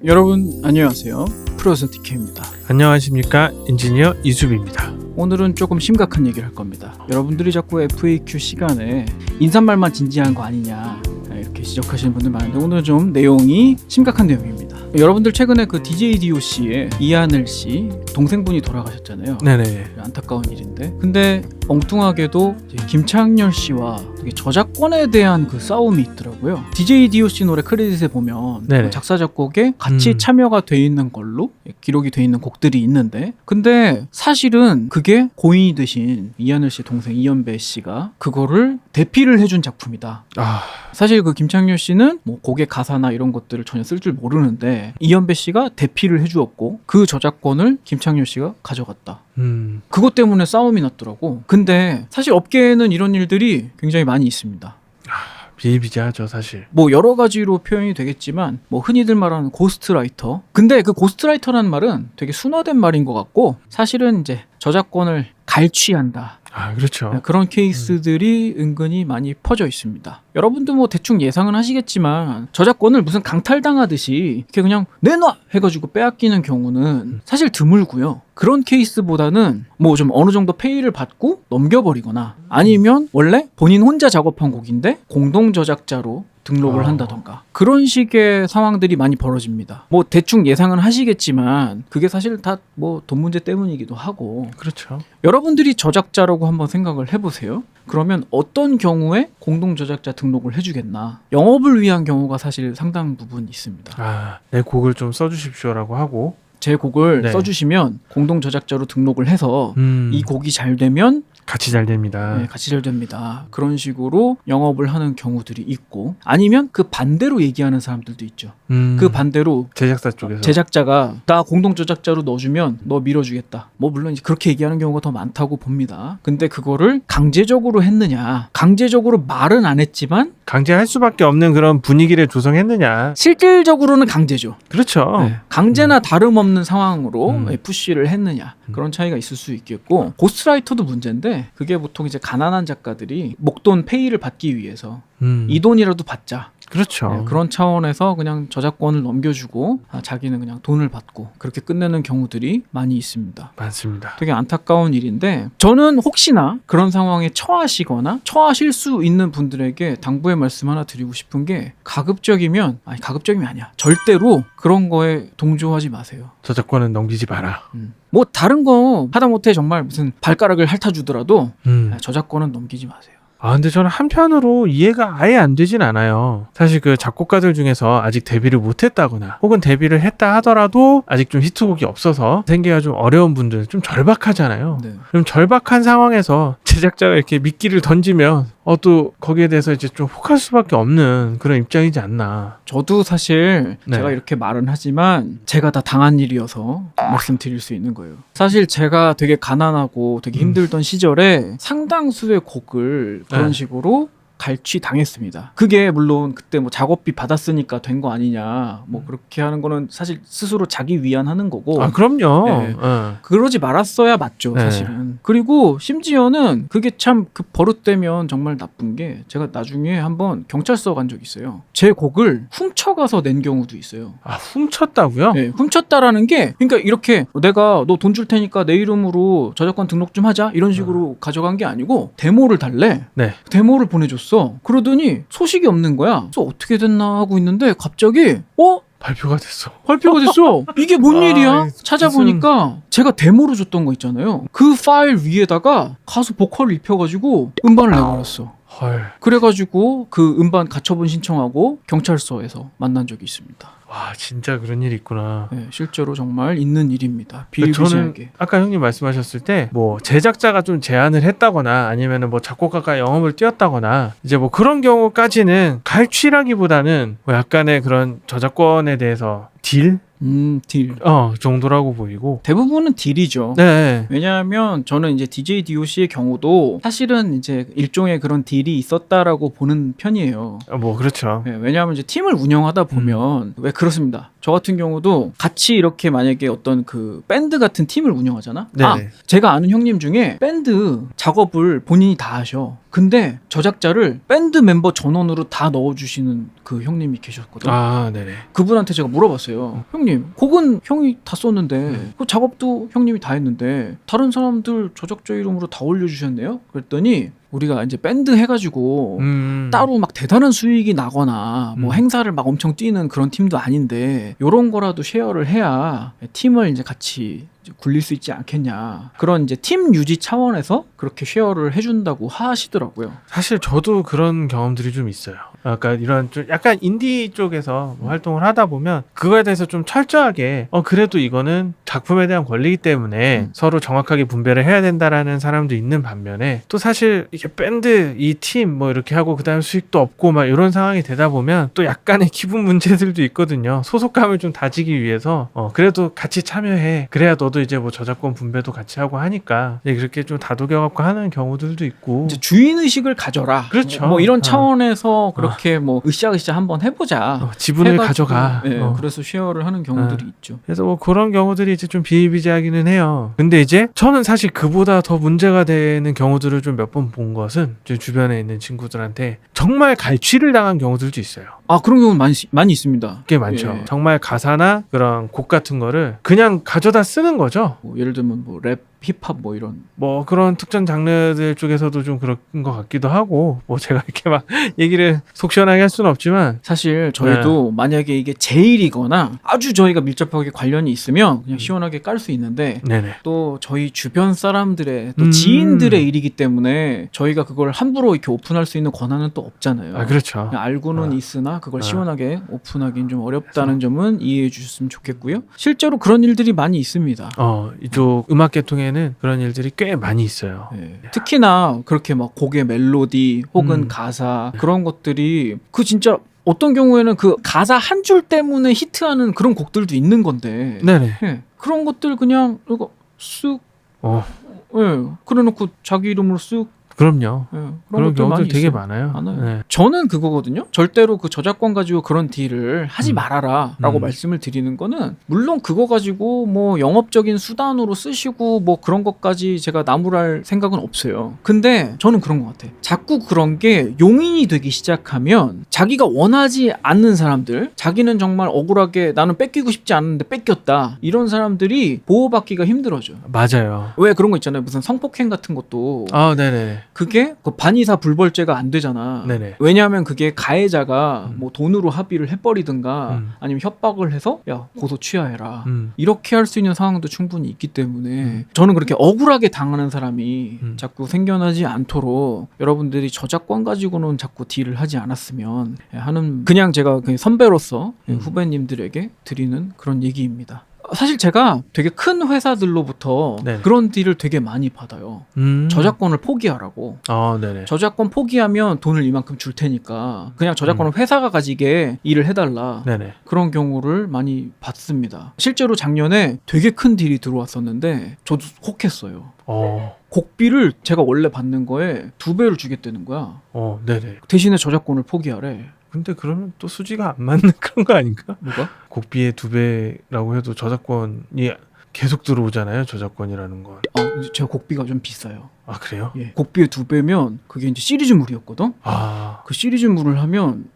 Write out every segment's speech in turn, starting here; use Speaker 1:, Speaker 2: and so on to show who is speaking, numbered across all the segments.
Speaker 1: 여러분 안녕하세요. 프로듀서 DK입니다.
Speaker 2: 안녕하십니까, 인지니어 이수빈입니다.
Speaker 1: 오늘은 조금 심각한 얘기를 할 겁니다. 여러분들이 자꾸 FAQ 시간에 인사말만 진지한 거 아니냐 이렇게 지적하시는 분들 많은데, 오늘은 좀 내용이 심각한 내용입니다. 여러분들 최근에 그 DJ DOC의 이하늘 씨 동생분이 돌아가셨잖아요.
Speaker 2: 네네.
Speaker 1: 안타까운 일인데, 근데 엉뚱하게도 이제 김창렬 씨와 되게 저작권에 대한 그 싸움이 있더라고요. DJ DOC 노래 크레딧에 보면
Speaker 2: 네네.
Speaker 1: 작사 작곡에 같이 참여가 돼 있는 걸로 기록이 돼 있는 곡들이 있는데, 근데 사실은 그게 고인이 되신 이하늘 씨 동생 이연배 씨가 그거를 대피를 해준 작품이다. 사실 그 김창렬 씨는 뭐 곡의 가사나 이런 것들을 전혀 쓸 줄 모르는데 이연배 씨가 대피를 해주었고 그 저작권을 김창렬 씨가 가져갔다. 그것 때문에 싸움이 났더라고. 근데 사실 업계에는 이런 일들이 굉장히 많이 있습니다.
Speaker 2: 비일비재하죠, 사실.
Speaker 1: 뭐 여러 가지로 표현이 되겠지만, 뭐 흔히들 말하는 고스트라이터. 근데 그 고스트라이터라는 말은 되게 순화된 말인 것 같고, 사실은 이제 저작권을 갈취한다.
Speaker 2: 그렇죠.
Speaker 1: 그런 케이스들이 은근히 많이 퍼져 있습니다. 여러분도 뭐 대충 예상은 하시겠지만, 저작권을 무슨 강탈당하듯이 이렇게 그냥 내놔 해가지고 빼앗기는 경우는 사실 드물고요. 그런 케이스보다는 뭐 좀 어느 정도 페이를 받고 넘겨버리거나, 아니면 원래 본인 혼자 작업한 곡인데 공동 저작자로 등록을 한다던가, 그런 식의 상황들이 많이 벌어집니다. 뭐 대충 예상은 하시겠지만 그게 사실 다 뭐 돈 문제 때문이기도 하고.
Speaker 2: 그렇죠.
Speaker 1: 여러분들이 저작자라고 한번 생각을 해보세요. 그러면 어떤 경우에 공동 저작자 등록을 해주겠나? 영업을 위한 경우가 사실 상당 부분 있습니다.
Speaker 2: 내 곡을 좀 써주십시오라고 하고,
Speaker 1: 제 곡을
Speaker 2: 네.
Speaker 1: 써주시면 공동 저작자로 등록을 해서 이 곡이 잘 되면
Speaker 2: 같이 잘 됩니다.
Speaker 1: 네, 같이 잘 됩니다. 그런 식으로 영업을 하는 경우들이 있고, 아니면 그 반대로 얘기하는 사람들도 있죠. 그 반대로
Speaker 2: 제작사 쪽에서
Speaker 1: 제작자가 나 공동 저작자로 넣어주면 너 밀어주겠다. 뭐 물론 이제 그렇게 얘기하는 경우가 더 많다고 봅니다. 근데 그거를 강제적으로 했느냐? 강제적으로 말은 안 했지만
Speaker 2: 강제할 수밖에 없는 그런 분위기를 조성했느냐?
Speaker 1: 실질적으로는 강제죠.
Speaker 2: 그렇죠.
Speaker 1: 네. 강제나 다름없는 상황으로
Speaker 2: 음.
Speaker 1: 푸시를 했느냐, 그런 차이가 있을 수 있겠고, 고스트라이터도 문제인데, 그게 보통 이제 가난한 작가들이 목돈 페이를 받기 위해서 이 돈이라도 받자,
Speaker 2: 그렇죠.
Speaker 1: 네, 그런 차원에서 그냥 저작권을 넘겨주고 자기는 그냥 돈을 받고 그렇게 끝내는 경우들이 많이 있습니다.
Speaker 2: 많습니다.
Speaker 1: 되게 안타까운 일인데, 저는 혹시나 그런 상황에 처하시거나 처하실 수 있는 분들에게 당부의 말씀 하나 드리고 싶은 게, 가급적이면 아니야, 절대로 그런 거에 동조하지 마세요.
Speaker 2: 저작권은 넘기지 마라.
Speaker 1: 뭐 다른 거 하다못해 정말 무슨 발가락을 핥아주더라도 저작권은 넘기지 마세요.
Speaker 2: 근데 저는 한편으로 이해가 아예 안 되진 않아요. 사실 그 작곡가들 중에서 아직 데뷔를 못했다거나, 혹은 데뷔를 했다 하더라도 아직 좀 히트곡이 없어서 생계가 좀 어려운 분들, 좀 절박하잖아요.
Speaker 1: 네.
Speaker 2: 그럼 절박한 상황에서 제작자가 이렇게 미끼를 던지면 또 거기에 대해서 이제 좀 혹할 수밖에 없는 그런 입장이지 않나.
Speaker 1: 저도 사실
Speaker 2: 네.
Speaker 1: 제가 이렇게 말은 하지만 제가 다 당한 일이어서 말씀드릴 수 있는 거예요. 사실 제가 되게 가난하고 되게 힘들던 시절에 상당수의 곡을 그런
Speaker 2: 네.
Speaker 1: 식으로 갈취 당했습니다. 그게 물론 그때 뭐 작업비 받았으니까 된 거 아니냐, 뭐 그렇게 하는 거는 사실 스스로 자기 위안하는 거고.
Speaker 2: 그럼요.
Speaker 1: 네. 그러지 말았어야 맞죠,
Speaker 2: 네.
Speaker 1: 사실은. 그리고 심지어는 그게 참 그 버릇되면 정말 나쁜 게, 제가 나중에 한번 경찰서 간 적이 있어요. 제 곡을 훔쳐가서 낸 경우도 있어요.
Speaker 2: 훔쳤다고요?
Speaker 1: 네, 훔쳤다라는 게, 그러니까 이렇게 내가 너 돈 줄 테니까 내 이름으로 저작권 등록 좀 하자, 이런 식으로 가져간 게 아니고 데모를 달래.
Speaker 2: 네.
Speaker 1: 데모를 보내줬어. 그러더니 소식이 없는 거야. 그래서 어떻게 됐나 하고 있는데 갑자기
Speaker 2: 발표가 됐어.
Speaker 1: 발표가 됐어. 이게 뭔 일이야?
Speaker 2: 무슨-
Speaker 1: 찾아보니까 제가 데모로 줬던 거 있잖아요. 그 파일 위에다가 가수 보컬을 입혀가지고 음반을 내버렸어.
Speaker 2: 헐.
Speaker 1: 그래가지고 그 음반 가처분 신청하고 경찰서에서 만난 적이 있습니다.
Speaker 2: 와, 진짜 그런 일이 있구나.
Speaker 1: 네, 실제로 정말 있는 일입니다.
Speaker 2: 저는
Speaker 1: 비일비재하게.
Speaker 2: 아까 형님 말씀하셨을 때 뭐 제작자가 좀 제안을 했다거나, 아니면은 뭐 작곡가가 영업을 뛰었다거나, 이제 뭐 그런 경우까지는 갈취라기보다는 뭐 약간의 그런 저작권에 대해서 딜?
Speaker 1: 딜.
Speaker 2: 정도라고 보이고.
Speaker 1: 대부분은 딜이죠.
Speaker 2: 네.
Speaker 1: 왜냐하면 저는 이제 DJ DOC의 경우도 사실은 이제 일종의 그런 딜이 있었다라고 보는 편이에요.
Speaker 2: 뭐 그렇죠.
Speaker 1: 네, 왜냐하면 이제 팀을 운영하다 보면 왜 그렇습니다. 저 같은 경우도 같이 이렇게 만약에 어떤 그 밴드 같은 팀을 운영하잖아.
Speaker 2: 네네.
Speaker 1: 제가 아는 형님 중에 밴드 작업을 본인이 다 하셔. 근데 저작자를 밴드 멤버 전원으로 다 넣어주시는 그 형님이 계셨거든.
Speaker 2: 아, 네네.
Speaker 1: 그분한테 제가 물어봤어요. 형님, 곡은 형이 다 썼는데 그 작업도 형님이 다 했는데 다른 사람들 저작자 이름으로 다 올려주셨네요? 그랬더니 우리가 이제 밴드 해가지고 따로 막 대단한 수익이 나거나 뭐 행사를 막 엄청 뛰는 그런 팀도 아닌데 요런 거라도 쉐어를 해야 팀을 이제 같이 이제 굴릴 수 있지 않겠냐. 그런 이제 팀 유지 차원에서 그렇게 쉐어를 해준다고 하시더라고요.
Speaker 2: 사실 저도 그런 경험들이 좀 있어요. 그러니까 이런 좀 약간 인디 쪽에서 뭐 활동을 하다 보면 그거에 대해서 좀 철저하게 그래도 이거는 작품에 대한 권리이기 때문에 서로 정확하게 분배를 해야 된다라는 사람도 있는 반면에 또 사실 이게 밴드 이 팀 뭐 이렇게 하고 그다음에 수익도 없고 막 이런 상황이 되다 보면 또 약간의 기분 문제들도 있거든요. 소속감을 좀 다지기 위해서 그래도 같이 참여해. 그래야 너도 이제 뭐 저작권 분배도 같이 하고 하니까 이제 그렇게 좀 다독여갖고 하는 경우들도 있고.
Speaker 1: 이제 주인 의식을 가져라.
Speaker 2: 그렇죠.
Speaker 1: 뭐 이런 차원에서 그렇게 뭐 으쌰으쌰 한번 해보자.
Speaker 2: 지분을
Speaker 1: 해가지고,
Speaker 2: 가져가.
Speaker 1: 네, 그래서 쉐어를 하는 경우들이 있죠.
Speaker 2: 그래서 뭐 그런 경우들이 이제 좀 비일비재하기는 해요. 근데 이제 저는 사실 그보다 더 문제가 되는 경우들을 좀 몇 번 본 것은 제 주변에 있는 친구들한테 정말 갈취를 당한 경우들도 있어요.
Speaker 1: 아, 그런 경우는 많이 있습니다.
Speaker 2: 꽤 많죠.
Speaker 1: 예.
Speaker 2: 정말 가사나 그런 곡 같은 거를 그냥 가져다 쓰는 거죠.
Speaker 1: 뭐 예를 들면 뭐 랩, 힙합 뭐 이런.
Speaker 2: 뭐 그런 특정 장르들 쪽에서도 좀 그런 것 같기도 하고 뭐 제가 이렇게 막 얘기를 속 시원하게 할 수는 없지만
Speaker 1: 사실 저희도 만약에 이게 제일이거나 아주 저희가 밀접하게 관련이 있으면 그냥 시원하게 깔 수 있는데
Speaker 2: 네네.
Speaker 1: 또 저희 주변 사람들의 또 지인들의 일이기 때문에 저희가 그걸 함부로 이렇게 오픈할 수 있는 권한은 또 없잖아요.
Speaker 2: 아, 그렇죠.
Speaker 1: 그냥 알고는 있으나 그걸 시원하게 오픈하기는 좀 어렵다는 점은 이해해 주셨으면 좋겠고요. 실제로 그런 일들이 많이 있습니다.
Speaker 2: 이쪽 음악 계통에는 그런 일들이 꽤 많이 있어요.
Speaker 1: 네. 특히나 그렇게 막 곡의 멜로디 혹은 가사 그런 것들이 그 진짜 어떤 경우에는 그 가사 한 줄 때문에 히트하는 그런 곡들도 있는 건데
Speaker 2: 네네.
Speaker 1: 예, 그런 것들 그냥 이거 쓱 그래놓고 자기 이름으로 쓱
Speaker 2: 그럼요.
Speaker 1: 그런
Speaker 2: 경우들
Speaker 1: 많이
Speaker 2: 되게
Speaker 1: 있어요.
Speaker 2: 많아요. 네.
Speaker 1: 저는 그거거든요. 절대로 그 저작권 가지고 그런 딜을 하지 말아라 라고 말씀을 드리는 거는 물론 그거 가지고 뭐 영업적인 수단으로 쓰시고 뭐 그런 것까지 제가 나무랄 생각은 없어요. 근데 저는 그런 것 같아. 자꾸 그런 게 용인이 되기 시작하면 자기가 원하지 않는 사람들, 자기는 정말 억울하게 나는 뺏기고 싶지 않은데 뺏겼다, 이런 사람들이 보호받기가 힘들어져.
Speaker 2: 맞아요.
Speaker 1: 왜 그런 거 있잖아요. 무슨 성폭행 같은 것도
Speaker 2: 네네.
Speaker 1: 그게 그 반의사 불벌죄가 안 되잖아.
Speaker 2: 네네.
Speaker 1: 왜냐하면 그게 가해자가 뭐 돈으로 합의를 해버리든가 아니면 협박을 해서 야 고소 취하해라 이렇게 할 수 있는 상황도 충분히 있기 때문에 저는 그렇게 억울하게 당하는 사람이 자꾸 생겨나지 않도록 여러분들이 저작권 가지고는 자꾸 딜을 하지 않았으면 하는, 그냥 제가 선배로서 후배님들에게 드리는 그런 얘기입니다. 사실 제가 되게 큰 회사들로부터
Speaker 2: 네네.
Speaker 1: 그런 딜을 되게 많이 받아요. 저작권을 포기하라고.
Speaker 2: 네네.
Speaker 1: 저작권 포기하면 돈을 이만큼 줄 테니까 그냥 저작권을 회사가 가지게 일을 해달라.
Speaker 2: 네네.
Speaker 1: 그런 경우를 많이 봤습니다. 실제로 작년에 되게 큰 딜이 들어왔었는데 저도 혹했어요. 곡비를 제가 원래 받는 거에 2배를 주겠다는 거야.
Speaker 2: 네네.
Speaker 1: 대신에 저작권을 포기하래.
Speaker 2: 근데 그러면 또 수지가 안 맞는 그런 거 아닌가?
Speaker 1: 뭐가?
Speaker 2: 곡비의 2배라고 해도 저작권이 계속 들어오잖아요. 저작권이라는 건.
Speaker 1: 제가 곡비가 좀 비싸요.
Speaker 2: 아, 그래요?
Speaker 1: 예. 곡비의 2배면 그게 이제 시리즈물이었거든. 그 시리즈물을 하면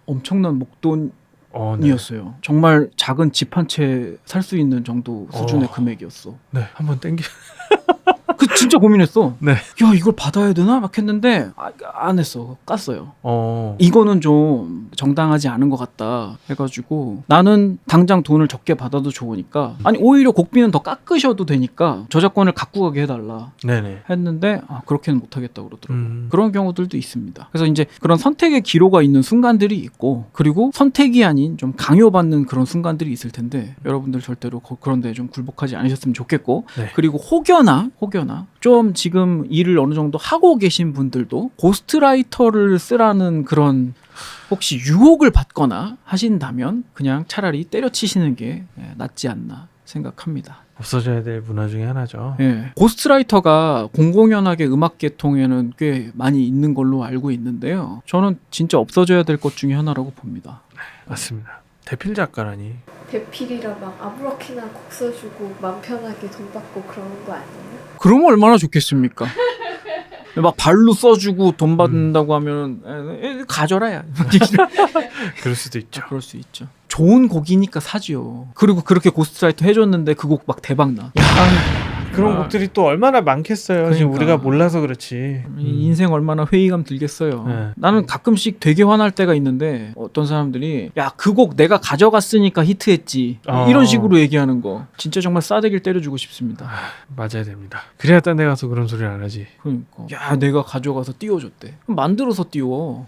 Speaker 1: 엄청난 목돈이었어요.
Speaker 2: 네.
Speaker 1: 정말 작은 집 한 채 살 수 있는 정도 수준의 금액이었어.
Speaker 2: 네, 한번 땡겨.
Speaker 1: 그 진짜 고민했어.
Speaker 2: 네.
Speaker 1: 야, 이걸 받아야 되나? 막 했는데 안 했어. 깠어요. 이거는 좀 정당하지 않은 것 같다 해가지고 나는 당장 돈을 적게 받아도 좋으니까, 아니 오히려 곡비는 더 깎으셔도 되니까 저작권을 갖고 가게 해달라
Speaker 2: 네네.
Speaker 1: 했는데 그렇게는 못하겠다고 그러더라고요. 그런 경우들도 있습니다. 그래서 이제 그런 선택의 기로가 있는 순간들이 있고, 그리고 선택이 아닌 좀 강요받는 그런 순간들이 있을 텐데 여러분들 절대로 그런 데 좀 굴복하지 않으셨으면 좋겠고,
Speaker 2: 네.
Speaker 1: 그리고 혹여나 좀 지금 일을 어느 정도 하고 계신 분들도 고스트라이터를 쓰라는 그런 혹시 유혹을 받거나 하신다면 그냥 차라리 때려치시는 게 낫지 않나 생각합니다.
Speaker 2: 없어져야 될 문화 중에 하나죠.
Speaker 1: 예. 고스트라이터가 공공연하게 음악 계통에는 꽤 많이 있는 걸로 알고 있는데요. 저는 진짜 없어져야 될 것 중에 하나라고 봅니다.
Speaker 2: 맞습니다. 대필 작가라니.
Speaker 3: 대필이라 막 아무렇게나 곡 써주고 맘 편하게 돈 받고 그러는 거 아니에요?
Speaker 1: 그러면 얼마나 좋겠습니까? 막 발로 써주고 돈 받는다고 하면 가져라 야.
Speaker 2: 그럴 수도 있죠.
Speaker 1: 그럴 수 있죠. 좋은 곡이니까 사지요. 그리고 그렇게 고스트라이터 해줬는데 그 곡 막 대박나.
Speaker 2: 그런 곡들이 또 얼마나 많겠어요. 지금
Speaker 1: 그러니까.
Speaker 2: 우리가 몰라서 그렇지.
Speaker 1: 인생 얼마나 회의감 들겠어요.
Speaker 2: 네.
Speaker 1: 나는 가끔씩 되게 화날 때가 있는데 어떤 사람들이 야, 그 곡 내가 가져갔으니까 히트했지. 이런 식으로 얘기하는 거. 진짜 정말 싸대기를 때려주고 싶습니다.
Speaker 2: 맞아야 됩니다. 그래야 딴 데 가서 그런 소리를 안 하지.
Speaker 1: 그러니까 야, 내가 가져가서 띄워줬대. 그럼 만들어서 띄워.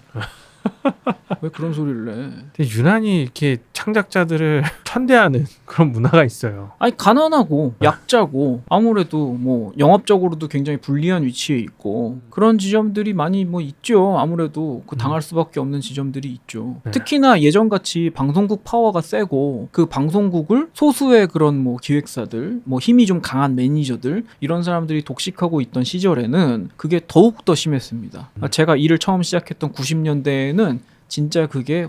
Speaker 1: 왜 그런 소리를 내?
Speaker 2: 근데 유난히 이렇게 창작자들을 천대하는 그런 문화가 있어요.
Speaker 1: 아니 가난하고 약자고 아무래도 뭐 영업적으로도 굉장히 불리한 위치에 있고 그런 지점들이 많이 뭐 있죠. 아무래도 그 당할 수밖에 없는 지점들이 있죠.
Speaker 2: 네.
Speaker 1: 특히나 예전같이 방송국 파워가 세고 그 방송국을 소수의 그런 뭐 기획사들, 뭐 힘이 좀 강한 매니저들 이런 사람들이 독식하고 있던 시절에는 그게 더욱 더 심했습니다. 제가 일을 처음 시작했던 90년대에는 진짜 그게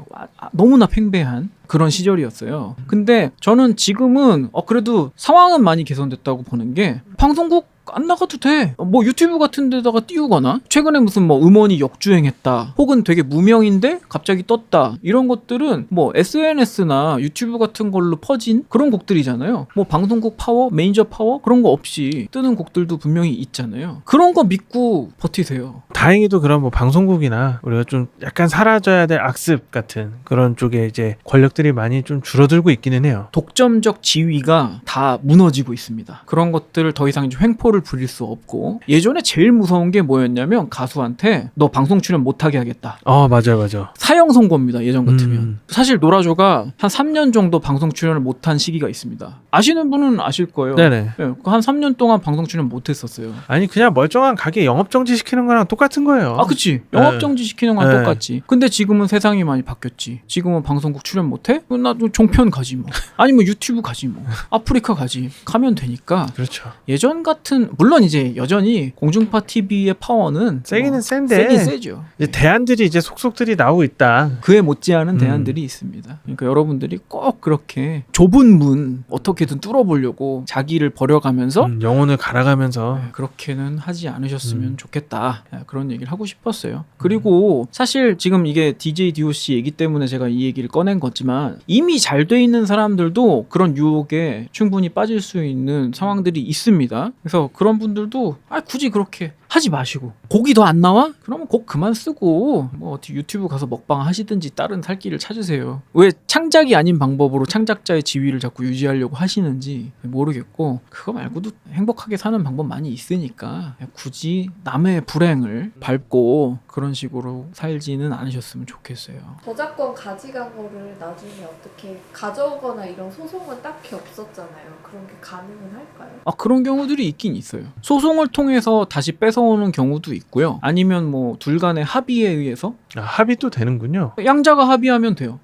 Speaker 1: 너무나 팽배한 그런 시절이었어요. 근데 저는 지금은 그래도 상황은 많이 개선됐다고 보는 게 방송국 안 나가도 돼. 뭐 유튜브 같은 데다가 띄우거나 최근에 무슨 뭐 음원이 역주행했다 혹은 되게 무명인데 갑자기 떴다 이런 것들은 뭐 SNS나 유튜브 같은 걸로 퍼진 그런 곡들이잖아요. 뭐 방송국 파워, 매니저 파워 그런 거 없이 뜨는 곡들도 분명히 있잖아요. 그런 거 믿고 버티세요.
Speaker 2: 다행히도 그런 뭐 방송국이나 우리가 좀 약간 사라져야 될 악습 같은 그런 쪽에 이제 권력들이 많이 좀 줄어들고 있기는 해요.
Speaker 1: 독점적 지위가 다 무너지고 있습니다. 그런 것들을 더 이상 이제 횡포를 부릴 수 없고 예전에 제일 무서운 게 뭐였냐면 가수한테 너 방송 출연 못하게 하겠다.
Speaker 2: 맞아.
Speaker 1: 사형 선고입니다. 예전 같으면. 사실 노라조가 한 3년 정도 방송 출연을 못한 시기가 있습니다. 아시는 분은 아실 거예요.
Speaker 2: 네네.
Speaker 1: 네, 한 3년 동안 방송 출연 못했었어요.
Speaker 2: 아니 그냥 멀쩡한 가게 영업정지 시키는 거랑 똑같은 거예요.
Speaker 1: 그치. 영업정지 시키는 건
Speaker 2: 네.
Speaker 1: 똑같지. 근데 지금은 세상이 많이 바뀌었지. 지금은 방송국 출연 못해? 나도 종편 가지 뭐. 아니면 유튜브 가지 뭐. 아프리카 가지. 가면 되니까.
Speaker 2: 그렇죠.
Speaker 1: 예전 같은 물론 이제 여전히 공중파 TV의 파워는
Speaker 2: 세기는 센데
Speaker 1: 세긴 세죠.
Speaker 2: 이제 대안들이 이제 속속들이 나오고 있다.
Speaker 1: 그에 못지않은 대안들이 있습니다. 그러니까 여러분들이 꼭 그렇게 좁은 문 어떻게든 뚫어보려고 자기를 버려가면서
Speaker 2: 영혼을 갈아가면서
Speaker 1: 그렇게는 하지 않으셨으면 좋겠다. 그런 얘기를 하고 싶었어요. 그리고 사실 지금 이게 DJ DOC 얘기 때문에 제가 이 얘기를 꺼낸 거지만 이미 잘 돼 있는 사람들도 그런 유혹에 충분히 빠질 수 있는 상황들이 있습니다. 그래서 그런 분들도 굳이 그렇게 하지 마시고 곡이 더 안 나와? 그러면 곡 그만 쓰고 뭐 어떻게 유튜브 가서 먹방 하시든지 다른 살 길을 찾으세요. 왜 창작이 아닌 방법으로 창작자의 지위를 자꾸 유지하려고 하시는지 모르겠고 그거 말고도 행복하게 사는 방법 많이 있으니까 굳이 남의 불행을 밟고 그런 식으로 살지는 않으셨으면 좋겠어요.
Speaker 3: 저작권 가져간 거를 나중에 어떻게 가져오거나 이런 소송은 딱히 없었잖아요. 그런 게 가능은 할까요?
Speaker 1: 그런 경우들이 있긴 있어요. 소송을 통해서 다시 뺏어오는 경우도 있고요. 아니면 뭐 둘 간의 합의에 의해서
Speaker 2: 합의도 되는군요.
Speaker 1: 양자가 합의하면 돼요.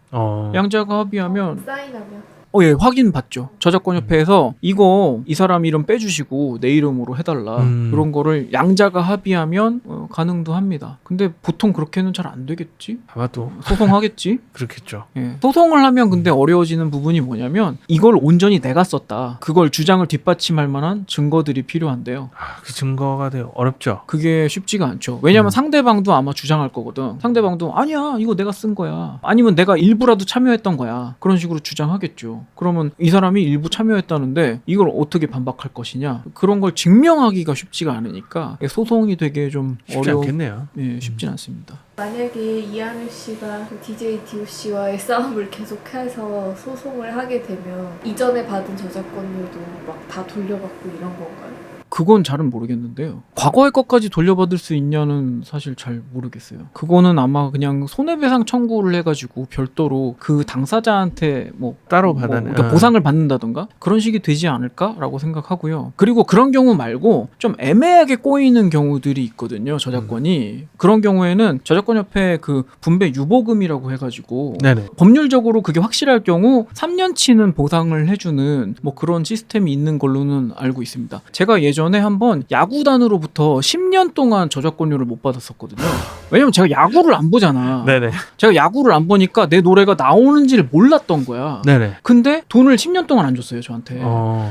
Speaker 1: 양자가 합의하면
Speaker 3: 사인하면
Speaker 1: 예, 확인 받죠. 저작권협회에서 이거 이 사람 이름 빼주시고 내 이름으로 해달라. 그런 거를 양자가 합의하면 가능도 합니다. 근데 보통 그렇게는 잘 안 되겠지?
Speaker 2: 아마도
Speaker 1: 소송하겠지?
Speaker 2: 그렇겠죠.
Speaker 1: 예. 소송을 하면 근데 어려워지는 부분이 뭐냐면 이걸 온전히 내가 썼다. 그걸 주장을 뒷받침할 만한 증거들이 필요한데요.
Speaker 2: 그 증거가 되게 어렵죠.
Speaker 1: 그게 쉽지가 않죠. 왜냐면 상대방도 아마 주장할 거거든. 상대방도 아니야 이거 내가 쓴 거야. 아니면 내가 일부라도 참여했던 거야. 그런 식으로 주장하겠죠. 그러면 이 사람이 일부 참여했다는데 이걸 어떻게 반박할 것이냐. 그런 걸 증명하기가 쉽지가 않으니까 소송이 되게 좀
Speaker 2: 쉽지 않겠네요.
Speaker 1: 예, 쉽진 않습니다.
Speaker 3: 만약에 이하늘 씨가 DJ DOC와의 싸움을 계속해서 소송을 하게 되면 이전에 받은 저작권료도 막 다 돌려받고 이런 건가요?
Speaker 1: 그건 잘은 모르겠는데요. 과거의 것까지 돌려받을 수 있냐는 사실 잘 모르겠어요. 그거는 아마 그냥 손해배상 청구를 해가지고 별도로 그 당사자한테 뭐
Speaker 2: 따로 받는
Speaker 1: 그러니까 보상을 받는다던가 그런 식이 되지 않을까라고 생각하고요. 그리고 그런 경우 말고 좀 애매하게 꼬이는 경우들이 있거든요. 저작권이. 그런 경우에는 저작권협회 그 분배 유보금이라고 해가지고
Speaker 2: 네네.
Speaker 1: 법률적으로 그게 확실할 경우 3년치는 보상을 해주는 뭐 그런 시스템이 있는 걸로는 알고 있습니다. 제가 예전에 전에 한번 야구단으로부터 10년 동안 저작권료를 못 받았었거든요. 왜냐면 제가 야구를 안 보잖아.
Speaker 2: 네네.
Speaker 1: 제가 야구를 안 보니까 내 노래가 나오는지를 몰랐던 거야.
Speaker 2: 네네.
Speaker 1: 근데 돈을 10년 동안 안 줬어요, 저한테.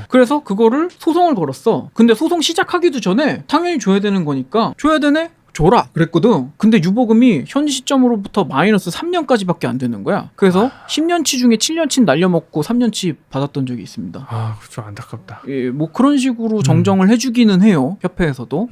Speaker 1: 그래서 그거를 소송을 걸었어. 근데 소송 시작하기도 전에 당연히 줘야 되는 거니까 줘야 되네? 줘라 그랬거든. 근데 유보금이 현 시점으로부터 마이너스 3년까지밖에 안 되는 거야. 그래서 10년치 중에 7년치 날려먹고 3년치 받았던 적이 있습니다.
Speaker 2: 아, 그렇죠. 안타깝다.
Speaker 1: 예, 뭐 그런 식으로 정정을 해주기는 해요, 협회에서도.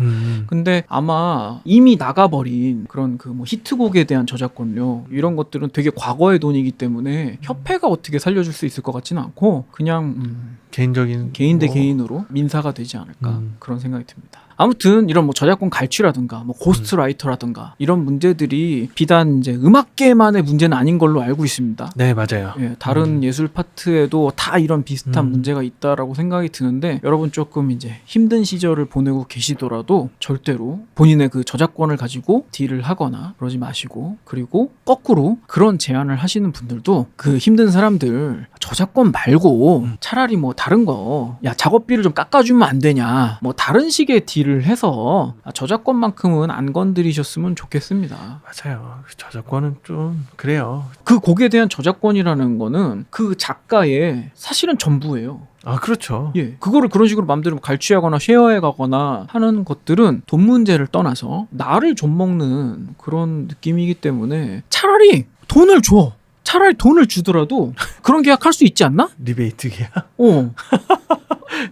Speaker 1: 근데 아마 이미 나가버린 그런 그 뭐 히트곡에 대한 저작권료 이런 것들은 되게 과거의 돈이기 때문에 협회가 어떻게 살려줄 수 있을 것 같지는 않고 그냥
Speaker 2: 개인적인
Speaker 1: 개인 대
Speaker 2: 뭐,
Speaker 1: 개인으로 민사가 되지 않을까 그런 생각이 듭니다. 아무튼 이런 뭐 저작권 갈취라든가 뭐 고스트라이터라든가 이런 문제들이 비단 이제 음악계만의 문제는 아닌 걸로 알고 있습니다.
Speaker 2: 네, 맞아요.
Speaker 1: 예, 다른 예술 파트에도 다 이런 비슷한 문제가 있다라고 생각이 드는데 여러분 조금 이제 힘든 시절을 보내고 계시더라도 절대로 본인의 그 저작권을 가지고 딜을 하거나 그러지 마시고, 그리고 거꾸로 그런 제안을 하시는 분들도 그 힘든 사람들 저작권 말고 차라리 뭐 다른 거, 야 작업비를 좀 깎아주면 안 되냐, 뭐 다른 식의 딜을 해서 저작권만큼은 안 건드리셨으면 좋겠습니다.
Speaker 2: 맞아요. 저작권은 좀 그래요.
Speaker 1: 그 곡에 대한 저작권이라는 거는 그 작가의 사실은 전부예요.
Speaker 2: 아, 그렇죠.
Speaker 1: 예, 그거를 그런 식으로 마음대로 갈취하거나 쉐어해 가거나 하는 것들은 돈 문제를 떠나서 나를 좀먹는 그런 느낌이기 때문에 차라리 돈을 줘. 차라리 돈을 주더라도 그런 계약할 수 있지 않나?
Speaker 2: 리베이트 계약?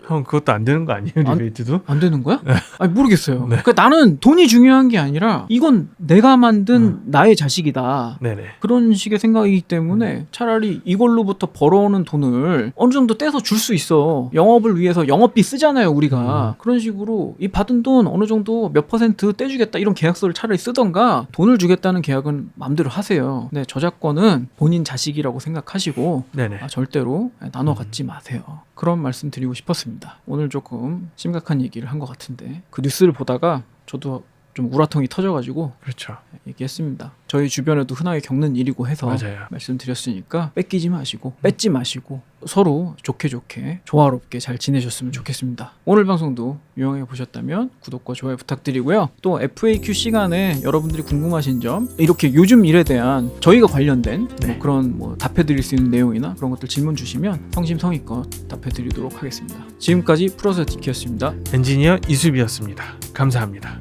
Speaker 2: 형, 그것도 안 되는 거 아니에요? 리베이트도?
Speaker 1: 안 되는 거야? 아니, 모르겠어요.
Speaker 2: 네.
Speaker 1: 그러니까 나는 돈이 중요한 게 아니라 이건 내가 만든 나의 자식이다.
Speaker 2: 네네.
Speaker 1: 그런 식의 생각이기 때문에 차라리 이걸로부터 벌어오는 돈을 어느 정도 떼서 줄 수 있어. 영업을 위해서 영업비 쓰잖아요, 우리가. 그런 식으로 이 받은 돈 어느 정도 몇 % 떼주겠다 이런 계약서를 차라리 쓰던가 돈을 주겠다는 계약은 마음대로 하세요. 네, 저작권은 본인 자식이라고 생각하시고
Speaker 2: 네네.
Speaker 1: 절대로 나눠 갖지 마세요. 그런 말씀 드리고 싶었습니다. 오늘 조금 심각한 얘기를 한 것 같은데 그 뉴스를 보다가 저도 좀 우라통이 터져가지고
Speaker 2: 그렇죠.
Speaker 1: 얘기했습니다. 저희 주변에도 흔하게 겪는 일이고 해서
Speaker 2: 맞아요.
Speaker 1: 말씀드렸으니까 뺏기지 마시고 뺏지 마시고 서로 좋게 조화롭게 잘 지내셨으면 좋겠습니다. 오늘 방송도 유용해 보셨다면 구독과 좋아요 부탁드리고요. 또 FAQ 시간에 여러분들이 궁금하신 점, 이렇게 요즘 일에 대한 저희가 관련된 뭐 그런 뭐 답해드릴 수 있는 내용이나 그런 것들 질문 주시면 성심성의껏 답해드리도록 하겠습니다. 지금까지 프로서 디키였습니다.
Speaker 2: 엔지니어 이수비였습니다. 감사합니다.